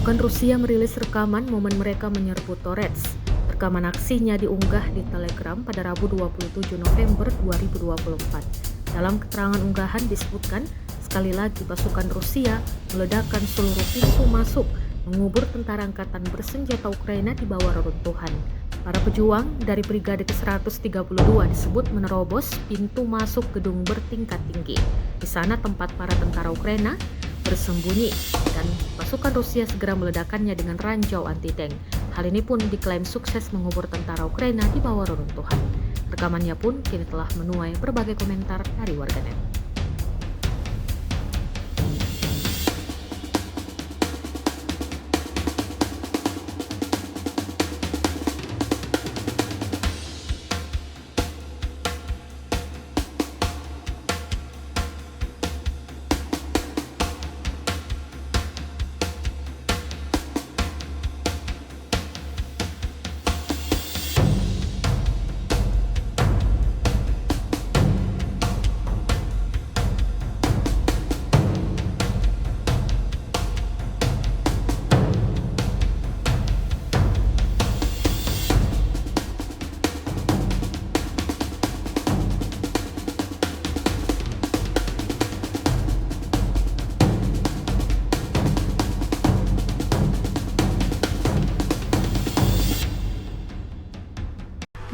Pasukan Rusia merilis rekaman momen mereka menyerbu Torets. Rekaman aksinya diunggah di Telegram pada Rabu 27 November 2024. Dalam keterangan unggahan disebutkan, sekali lagi pasukan Rusia meledakkan seluruh pintu masuk, mengubur tentara angkatan bersenjata Ukraina di bawah reruntuhan. Para pejuang dari Brigade ke-132 disebut menerobos pintu masuk gedung bertingkat tinggi. Di sana tempat para tentara Ukraina bersembunyi dan pasukan Rusia segera meledakannya dengan ranjau anti-tank. Hal ini pun diklaim sukses mengubur tentara Ukraina di bawah reruntuhan. Rekamannya pun kini telah menuai berbagai komentar dari warganet.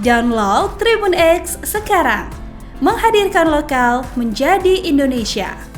Download Tribun X sekarang, menghadirkan lokal menjadi Indonesia.